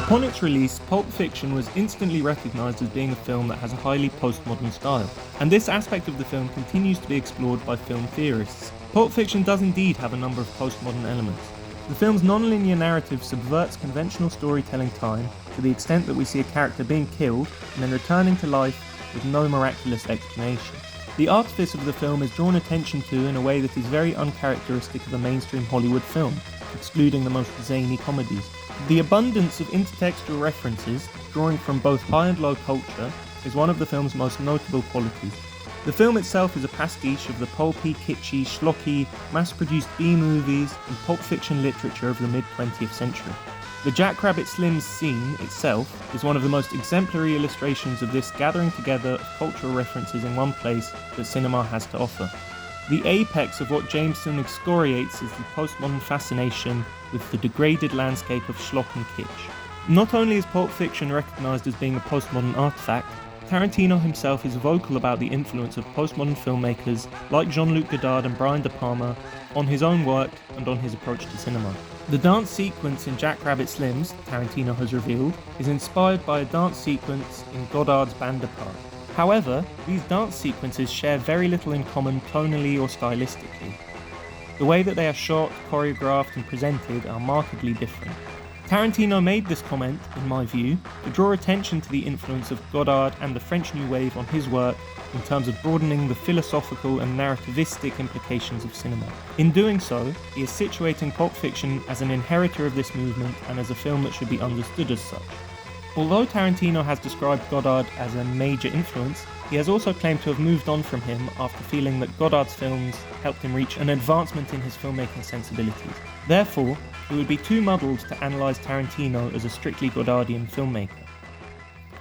Upon its release, Pulp Fiction was instantly recognised as being a film that has a highly postmodern style, and this aspect of the film continues to be explored by film theorists. Pulp Fiction does indeed have a number of postmodern elements. The film's non-linear narrative subverts conventional storytelling time to the extent that we see a character being killed and then returning to life with no miraculous explanation. The artifice of the film is drawn attention to in a way that is very uncharacteristic of a mainstream Hollywood film, excluding the most zany comedies. The abundance of intertextual references, drawing from both high and low culture, is one of the film's most notable qualities. The film itself is a pastiche of the pulpy, kitschy, schlocky, mass-produced B-movies and Pulp Fiction literature of the mid-20th century. The Jackrabbit Slims scene itself is one of the most exemplary illustrations of this gathering together of cultural references in one place that cinema has to offer. The apex of what Jameson excoriates is the postmodern fascination with the degraded landscape of schlock and kitsch. Not only is Pulp Fiction recognised as being a postmodern artifact, Tarantino himself is vocal about the influence of postmodern filmmakers like Jean-Luc Godard and Brian De Palma on his own work and on his approach to cinema. The dance sequence in Jackrabbit Slims, Tarantino has revealed, is inspired by a dance sequence in Godard's Bande d'Apart. However, these dance sequences share very little in common tonally or stylistically. The way that they are shot, choreographed and presented are markedly different. Tarantino made this comment, in my view, to draw attention to the influence of Godard and the French New Wave on his work in terms of broadening the philosophical and narrativistic implications of cinema. In doing so, he is situating Pulp Fiction as an inheritor of this movement and as a film that should be understood as such. Although Tarantino has described Godard as a major influence, he has also claimed to have moved on from him after feeling that Godard's films helped him reach an advancement in his filmmaking sensibilities. Therefore, it would be too muddled to analyse Tarantino as a strictly Godardian filmmaker.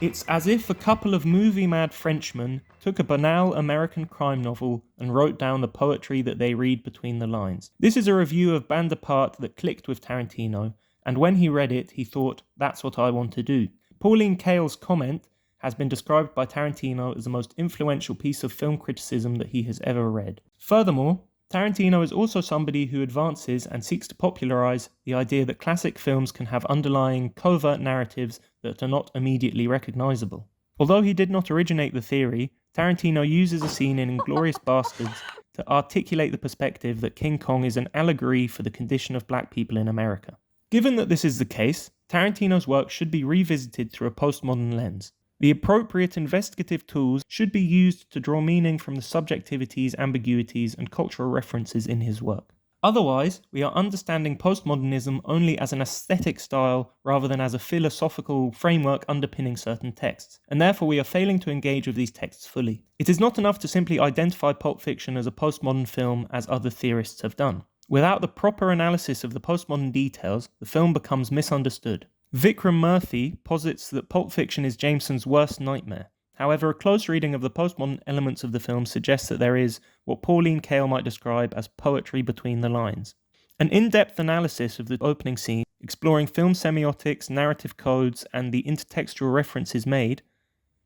It's as if a couple of movie-mad Frenchmen took a banal American crime novel and wrote down the poetry that they read between the lines. This is a review of Bande d'Apart that clicked with Tarantino, and when he read it, he thought, that's what I want to do. Pauline Kael's comment has been described by Tarantino as the most influential piece of film criticism that he has ever read. Furthermore, Tarantino is also somebody who advances and seeks to popularise the idea that classic films can have underlying covert narratives that are not immediately recognisable. Although he did not originate the theory, Tarantino uses a scene in Inglourious Basterds to articulate the perspective that King Kong is an allegory for the condition of black people in America. Given that this is the case, Tarantino's work should be revisited through a postmodern lens. The appropriate investigative tools should be used to draw meaning from the subjectivities, ambiguities, and cultural references in his work. Otherwise, we are understanding postmodernism only as an aesthetic style rather than as a philosophical framework underpinning certain texts, and therefore we are failing to engage with these texts fully. It is not enough to simply identify Pulp Fiction as a postmodern film as other theorists have done. Without the proper analysis of the postmodern details, the film becomes misunderstood. Vikram Murthy posits that Pulp Fiction is Jameson's worst nightmare. However, a close reading of the postmodern elements of the film suggests that there is what Pauline Kael might describe as poetry between the lines. An in-depth analysis of the opening scene, exploring film semiotics, narrative codes, and the intertextual references made,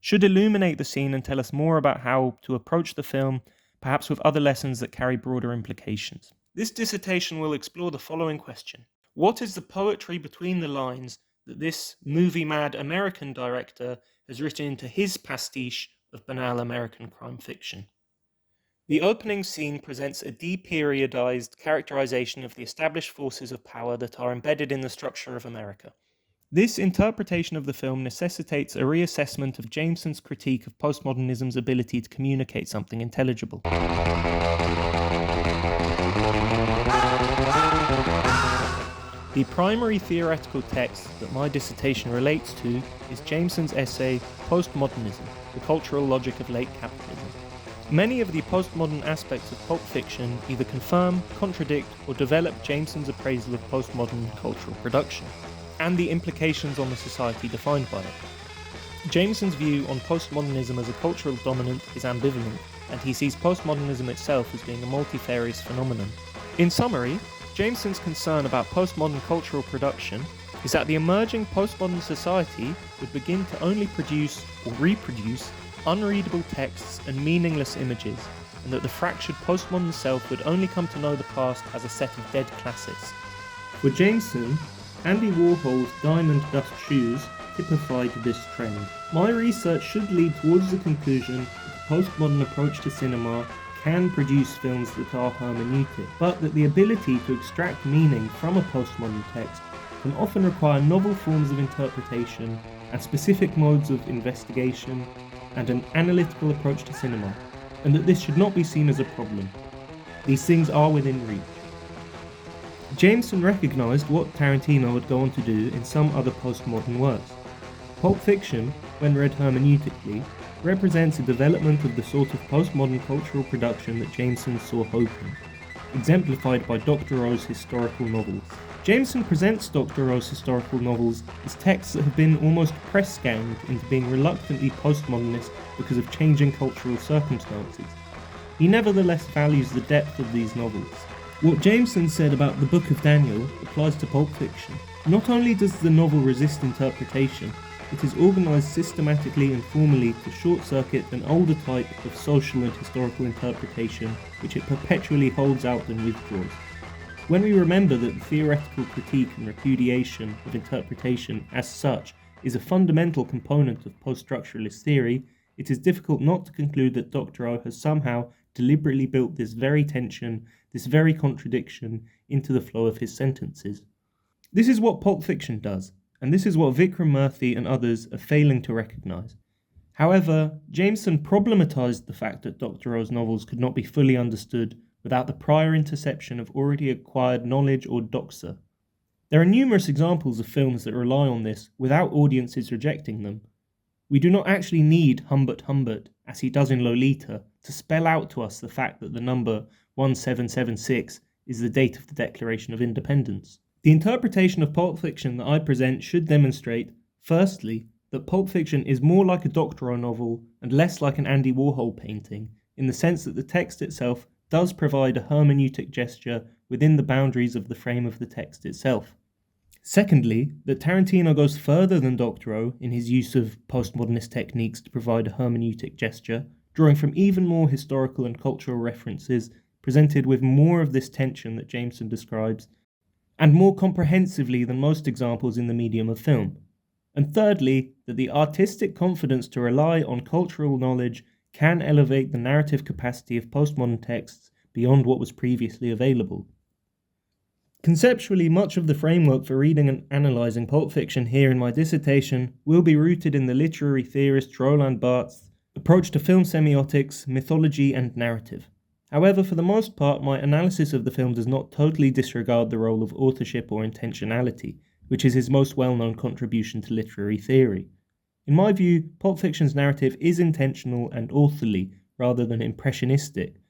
should illuminate the scene and tell us more about how to approach the film, perhaps with other lessons that carry broader implications. This dissertation will explore the following question. What is the poetry between the lines that this movie-mad American director has written into his pastiche of banal American crime fiction? The opening scene presents a deperiodized characterization of the established forces of power that are embedded in the structure of America. This interpretation of the film necessitates a reassessment of Jameson's critique of postmodernism's ability to communicate something intelligible. The primary theoretical text that my dissertation relates to is Jameson's essay Postmodernism, the Cultural Logic of Late Capitalism. Many of the postmodern aspects of Pulp Fiction either confirm, contradict, or develop Jameson's appraisal of postmodern cultural production, and the implications on the society defined by it. Jameson's view on postmodernism as a cultural dominant is ambivalent, and he sees postmodernism itself as being a multifarious phenomenon. In summary, Jameson's concern about postmodern cultural production is that the emerging postmodern society would begin to only produce or reproduce unreadable texts and meaningless images, and that the fractured postmodern self would only come to know the past as a set of dead classics. For Jameson, Andy Warhol's diamond dust shoes typified this trend. My research should lead towards the conclusion that the postmodern approach to cinema can produce films that are hermeneutic, but that the ability to extract meaning from a postmodern text can often require novel forms of interpretation and specific modes of investigation and an analytical approach to cinema, and that this should not be seen as a problem. These things are within reach. Jameson recognised what Tarantino would go on to do in some other postmodern works. Pulp Fiction, when read hermeneutically, represents a development of the sort of postmodern cultural production that Jameson saw hope in, exemplified by Dr. O's historical novels. Jameson presents Dr. O's historical novels as texts that have been almost press-ganged into being reluctantly postmodernist because of changing cultural circumstances. He nevertheless values the depth of these novels. What Jameson said about the Book of Daniel applies to Pulp Fiction. Not only does the novel resist interpretation, it is organised systematically and formally to short-circuit an older type of social and historical interpretation which it perpetually holds out and withdraws. When we remember that the theoretical critique and repudiation of interpretation as such is a fundamental component of post-structuralist theory, it is difficult not to conclude that Dr. O has somehow deliberately built this very tension, this very contradiction into the flow of his sentences. This is what Pulp Fiction does, and this is what Vikram Murthy and others are failing to recognise. However, Jameson problematized the fact that Dr. O's novels could not be fully understood without the prior interception of already acquired knowledge or doxa. There are numerous examples of films that rely on this without audiences rejecting them. We do not actually need Humbert Humbert, as he does in Lolita, to spell out to us the fact that the number 1776 is the date of the Declaration of Independence. The interpretation of Pulp Fiction that I present should demonstrate, firstly, that Pulp Fiction is more like a Dr. O novel and less like an Andy Warhol painting, in the sense that the text itself does provide a hermeneutic gesture within the boundaries of the frame of the text itself. Secondly, that Tarantino goes further than Dr. O in his use of postmodernist techniques to provide a hermeneutic gesture, drawing from even more historical and cultural references, presented with more of this tension that Jameson describes, and more comprehensively than most examples in the medium of film. And thirdly, that the artistic confidence to rely on cultural knowledge can elevate the narrative capacity of postmodern texts beyond what was previously available. Conceptually, much of the framework for reading and analysing Pulp Fiction here in my dissertation will be rooted in the literary theorist Roland Barthes' approach to film semiotics, mythology and narrative. However, for the most part, my analysis of the film does not totally disregard the role of authorship or intentionality, which is his most well-known contribution to literary theory. In my view, Pulp Fiction's narrative is intentional and authorly rather than impressionistic,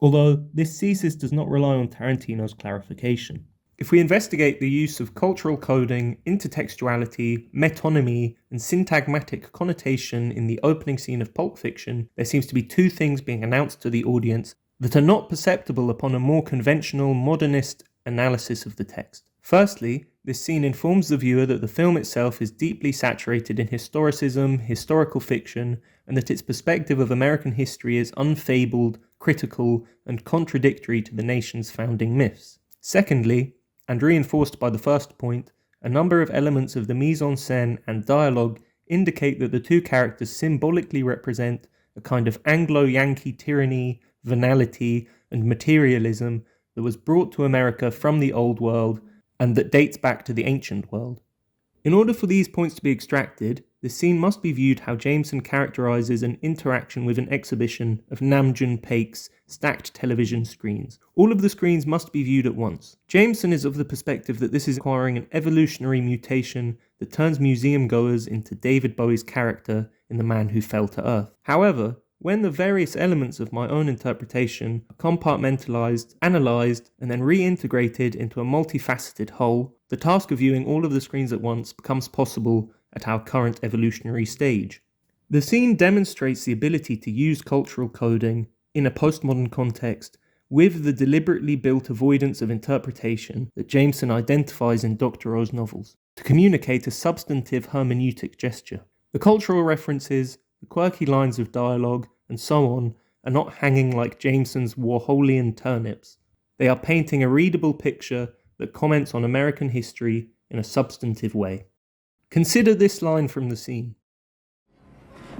although this thesis does not rely on Tarantino's clarification. If we investigate the use of cultural coding, intertextuality, metonymy, and syntagmatic connotation in the opening scene of Pulp Fiction, there seems to be two things being announced to the audience that are not perceptible upon a more conventional, modernist analysis of the text. Firstly, this scene informs the viewer that the film itself is deeply saturated in historicism, historical fiction, and that its perspective of American history is unfabled, critical, and contradictory to the nation's founding myths. Secondly, and reinforced by the first point, a number of elements of the mise-en-scène and dialogue indicate that the two characters symbolically represent a kind of Anglo-Yankee tyranny, venality, and materialism that was brought to America from the Old World and that dates back to the Ancient World. In order for these points to be extracted, the scene must be viewed how Jameson characterises an interaction with an exhibition of Namjoon Paik's stacked television screens. All of the screens must be viewed at once. Jameson is of the perspective that this is acquiring an evolutionary mutation that turns museum goers into David Bowie's character in The Man Who Fell to Earth. However, when the various elements of my own interpretation are compartmentalised, analysed, and then reintegrated into a multifaceted whole, the task of viewing all of the screens at once becomes possible at our current evolutionary stage. The scene demonstrates the ability to use cultural coding in a postmodern context with the deliberately built avoidance of interpretation that Jameson identifies in Dr. O's novels, to communicate a substantive hermeneutic gesture. The cultural references, the quirky lines of dialogue, and so on, are not hanging like Jameson's Warholian turnips. They are painting a readable picture that comments on American history in a substantive way. Consider this line from the scene.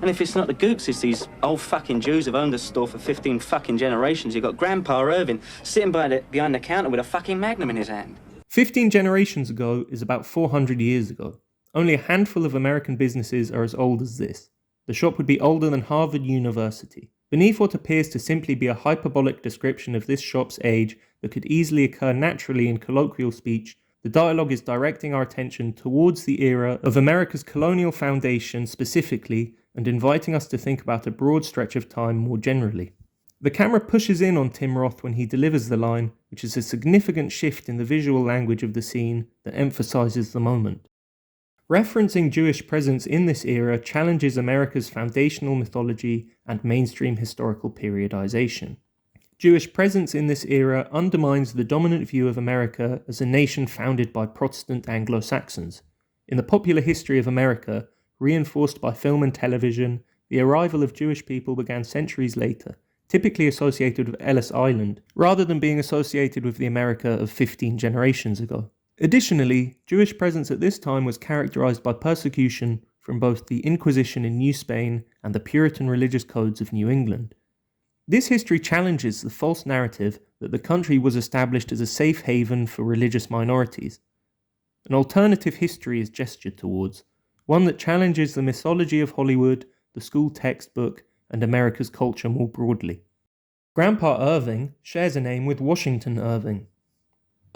And if it's not the gooks, it's these old fucking Jews who've owned the store for 15 fucking generations. You've got Grandpa Irving sitting behind the counter with a fucking Magnum in his hand. 15 generations ago is about 400 years ago. Only a handful of American businesses are as old as this. The shop would be older than Harvard University. Beneath what appears to simply be a hyperbolic description of this shop's age that could easily occur naturally in colloquial speech, the dialogue is directing our attention towards the era of America's colonial foundation specifically, and inviting us to think about a broad stretch of time more generally. The camera pushes in on Tim Roth when he delivers the line, which is a significant shift in the visual language of the scene that emphasizes the moment. Referencing Jewish presence in this era challenges America's foundational mythology and mainstream historical periodization. Jewish presence in this era undermines the dominant view of America as a nation founded by Protestant Anglo-Saxons. In the popular history of America, reinforced by film and television, the arrival of Jewish people began centuries later, typically associated with Ellis Island, rather than being associated with the America of 15 generations ago. Additionally, Jewish presence at this time was characterized by persecution from both the Inquisition in New Spain and the Puritan religious codes of New England. This history challenges the false narrative that the country was established as a safe haven for religious minorities. An alternative history is gestured towards, one that challenges the mythology of Hollywood, the school textbook, and America's culture more broadly. Grandpa Irving shares a name with Washington Irving.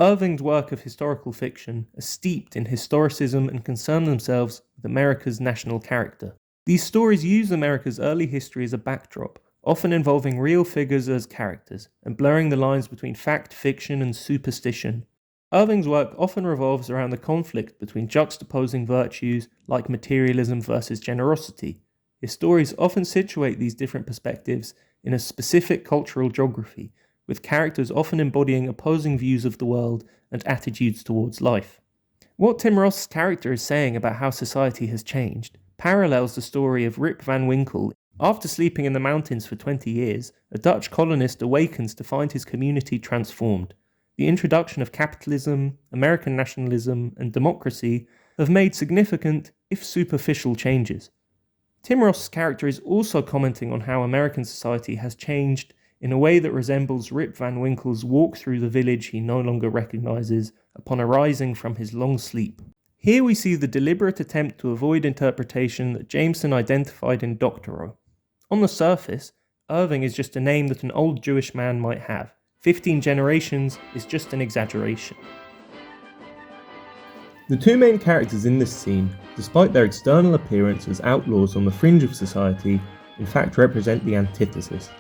Irving's work of historical fiction are steeped in historicism and concern themselves with America's national character. These stories use America's early history as a backdrop, often involving real figures as characters, and blurring the lines between fact, fiction, and superstition. Irving's work often revolves around the conflict between juxtaposing virtues like materialism versus generosity. His stories often situate these different perspectives in a specific cultural geography, with characters often embodying opposing views of the world and attitudes towards life. What Tim Roth's character is saying about how society has changed parallels the story of Rip Van Winkle. After sleeping in the mountains for 20 years, a Dutch colonist awakens to find his community transformed. The introduction of capitalism, American nationalism, and democracy have made significant, if superficial, changes. Tim Roth's character is also commenting on how American society has changed in a way that resembles Rip Van Winkle's walk through the village he no longer recognizes upon arising from his long sleep. Here we see the deliberate attempt to avoid interpretation that Jameson identified in Doctorow. On the surface, Irving is just a name that an old Jewish man might have. 15 generations is just an exaggeration. The two main characters in this scene, despite their external appearance as outlaws on the fringe of society, in fact represent the antithesis.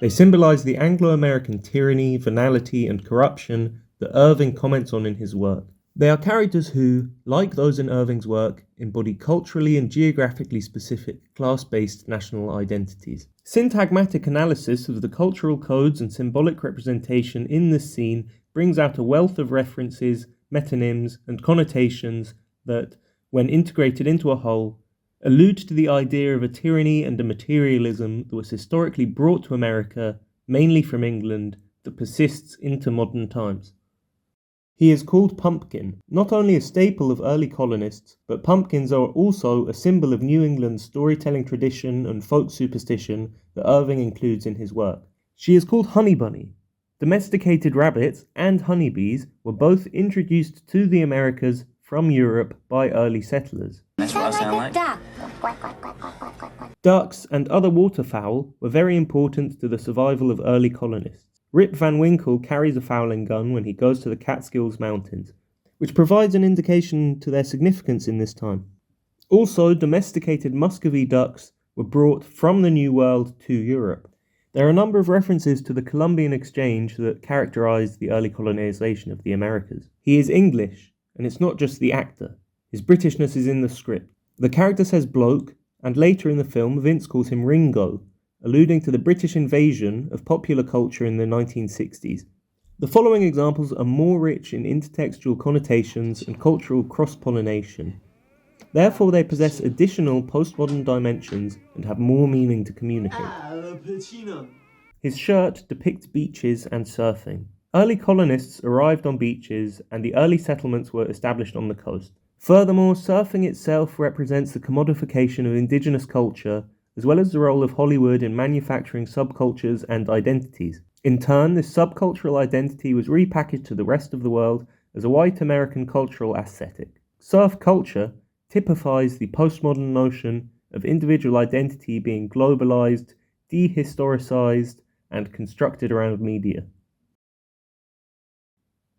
They symbolize the Anglo-American tyranny, venality, and corruption that Irving comments on in his work. They are characters who, like those in Irving's work, embody culturally and geographically specific class-based national identities. Syntagmatic analysis of the cultural codes and symbolic representation in this scene brings out a wealth of references, metonyms, and connotations that, when integrated into a whole, allude to the idea of a tyranny and a materialism that was historically brought to America, mainly from England, that persists into modern times. He is called Pumpkin, not only a staple of early colonists, but pumpkins are also a symbol of New England's storytelling tradition and folk superstition that Irving includes in his work. She is called Honey Bunny. Domesticated rabbits and honeybees were both introduced to the Americas from Europe by early settlers. That's what I sound like. Ducks and other waterfowl were very important to the survival of early colonists. Rip Van Winkle carries a fowling gun when he goes to the Catskills Mountains, which provides an indication to their significance in this time. Also, domesticated Muscovy ducks were brought from the New World to Europe. There are a number of references to the Columbian Exchange that characterized the early colonization of the Americas. He is English, and it's not just the actor. His Britishness is in the script. The character says bloke, and later in the film Vince calls him Ringo, alluding to the British invasion of popular culture in the 1960s. The following examples are more rich in intertextual connotations and cultural cross-pollination. Therefore, they possess additional postmodern dimensions and have more meaning to communicate. His shirt depicts beaches and surfing. Early colonists arrived on beaches, and the early settlements were established on the coast. Furthermore, surfing itself represents the commodification of indigenous culture, as well as the role of Hollywood in manufacturing subcultures and identities. In turn, this subcultural identity was repackaged to the rest of the world as a white American cultural aesthetic. Surf culture typifies the postmodern notion of individual identity being globalized, dehistoricized, and constructed around media.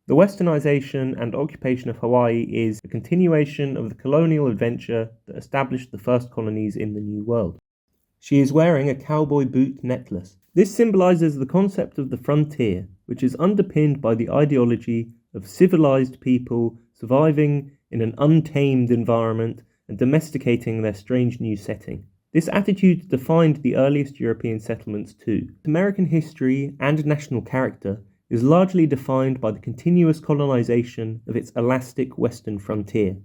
The westernization and occupation of Hawaii is a continuation of the colonial adventure that established the first colonies in the New World. She is wearing a cowboy boot necklace. This symbolizes the concept of the frontier, which is underpinned by the ideology of civilized people surviving in an untamed environment and domesticating their strange new setting. This attitude defined the earliest European settlements too. American history and national character is largely defined by the continuous colonization of its elastic western frontier.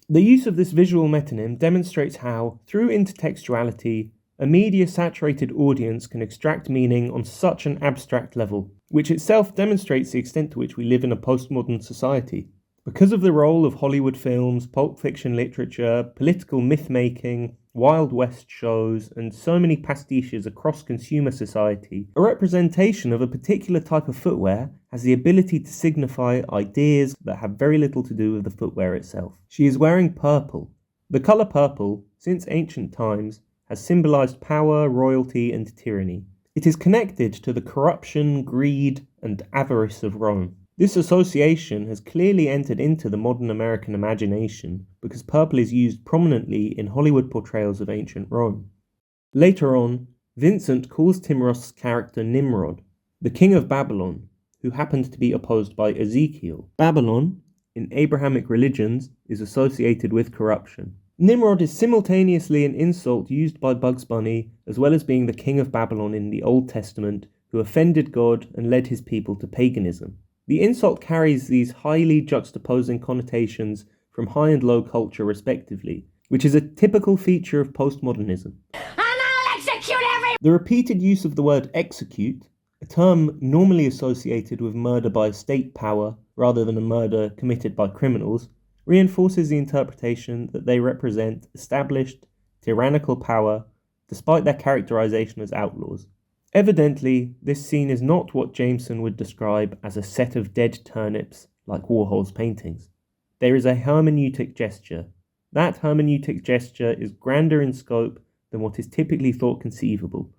The use of this visual metonym demonstrates how, through intertextuality, a media-saturated audience can extract meaning on such an abstract level, which itself demonstrates the extent to which we live in a postmodern society. Because of the role of Hollywood films, Pulp Fiction literature, political myth-making, Wild West shows, and so many pastiches across consumer society, a representation of a particular type of footwear has the ability to signify ideas that have very little to do with the footwear itself. She is wearing purple. The colour purple, since ancient times, has symbolised power, royalty, and tyranny. It is connected to the corruption, greed, and avarice of Rome. This association has clearly entered into the modern American imagination because purple is used prominently in Hollywood portrayals of ancient Rome. Later on, Vincent calls Tim Roth's character Nimrod, the king of Babylon, who happened to be opposed by Ezekiel. Babylon, in Abrahamic religions, is associated with corruption. Nimrod is simultaneously an insult used by Bugs Bunny, as well as being the king of Babylon in the Old Testament, who offended God and led his people to paganism. The insult carries these highly juxtaposing connotations from high and low culture respectively, which is a typical feature of postmodernism. The repeated use of the word execute, a term normally associated with murder by state power rather than a murder committed by criminals, reinforces the interpretation that they represent established, tyrannical power despite their characterization as outlaws. Evidently, this scene is not what Jameson would describe as a set of dead turnips like Warhol's paintings. There is a hermeneutic gesture. That hermeneutic gesture is grander in scope than what is typically thought conceivable.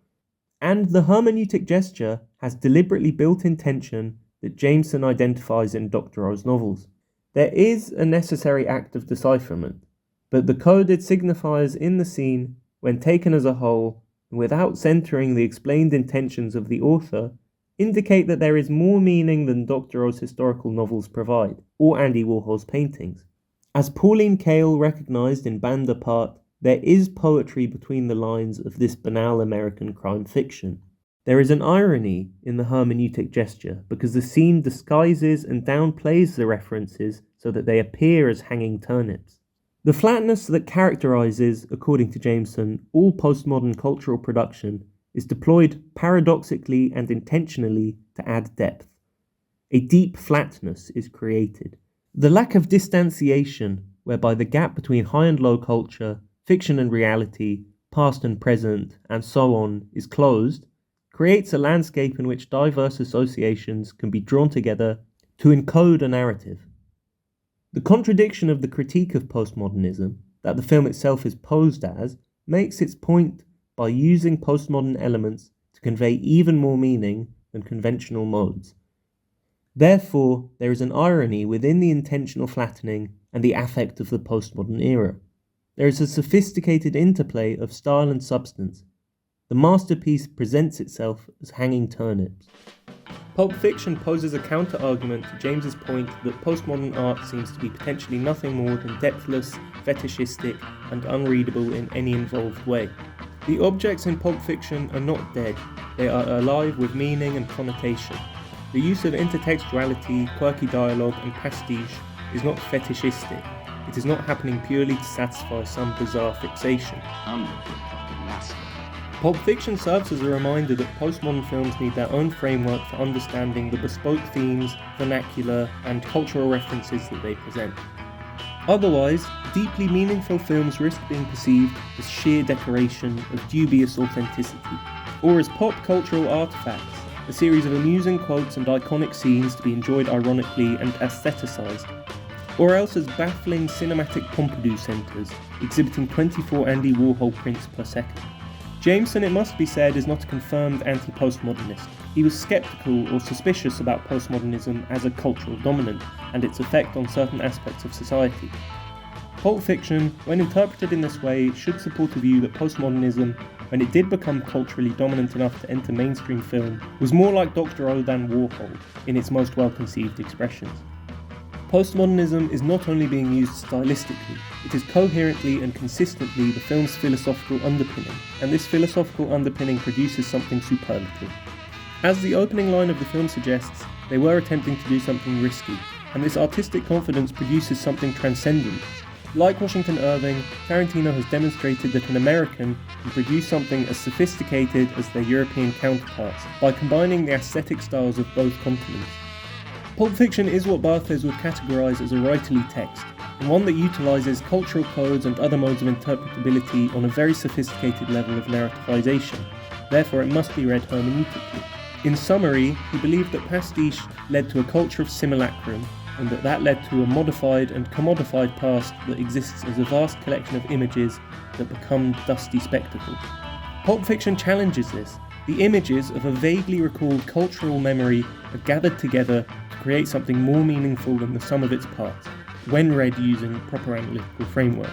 And the hermeneutic gesture has deliberately built-in tension that Jameson identifies in Dr. O's novels. There is a necessary act of decipherment, but the coded signifiers in the scene, when taken as a whole, and without centering the explained intentions of the author, indicate that there is more meaning than Dr. O's historical novels provide, or Andy Warhol's paintings. As Pauline Kael recognized in Band Apart, there is poetry between the lines of this banal American crime fiction. There is an irony in the hermeneutic gesture because the scene disguises and downplays the references so that they appear as hanging turnips. The flatness that characterizes, according to Jameson, all postmodern cultural production is deployed paradoxically and intentionally to add depth. A deep flatness is created. The lack of distanciation, whereby the gap between high and low culture, fiction and reality, past and present, and so on, is closed, creates a landscape in which diverse associations can be drawn together to encode a narrative. The contradiction of the critique of postmodernism, that the film itself is posed as, makes its point by using postmodern elements to convey even more meaning than conventional modes. Therefore, there is an irony within the intentional flattening and the affect of the postmodern era. There is a sophisticated interplay of style and substance. The masterpiece presents itself as hanging turnips. Pulp Fiction poses a counter-argument to James's point that postmodern art seems to be potentially nothing more than depthless, fetishistic, and unreadable in any involved way. The objects in Pulp Fiction are not dead, they are alive with meaning and connotation. The use of intertextuality, quirky dialogue, and pastiche is not fetishistic. It is not happening purely to satisfy some bizarre fixation. Pulp Fiction serves as a reminder that postmodern films need their own framework for understanding the bespoke themes, vernacular, and cultural references that they present. Otherwise, deeply meaningful films risk being perceived as sheer decoration of dubious authenticity, or as pop cultural artifacts, a series of amusing quotes and iconic scenes to be enjoyed ironically and aestheticized, or else as baffling cinematic Pompidou centres, exhibiting 24 Andy Warhol prints per second. Jameson, it must be said, is not a confirmed anti-postmodernist. He was sceptical or suspicious about postmodernism as a cultural dominant and its effect on certain aspects of society. Pulp Fiction, when interpreted in this way, should support a view that postmodernism, when it did become culturally dominant enough to enter mainstream film, was more like Dr. O than Warhol in its most well-conceived expressions. Postmodernism is not only being used stylistically, it is coherently and consistently the film's philosophical underpinning, and this philosophical underpinning produces something superlative. As the opening line of the film suggests, they were attempting to do something risky, and this artistic confidence produces something transcendent. Like Washington Irving, Tarantino has demonstrated that an American can produce something as sophisticated as their European counterparts by combining the aesthetic styles of both continents. Pulp Fiction is what Barthes would categorise as a writerly text, and one that utilises cultural codes and other modes of interpretability on a very sophisticated level of narrativization. Therefore, it must be read hermeneutically. In summary, he believed that pastiche led to a culture of simulacrum, and that led to a modified and commodified past that exists as a vast collection of images that become dusty spectacle. Pulp Fiction challenges this. The images of a vaguely recalled cultural memory are gathered together to create something more meaningful than the sum of its parts, when read using proper analytical framework.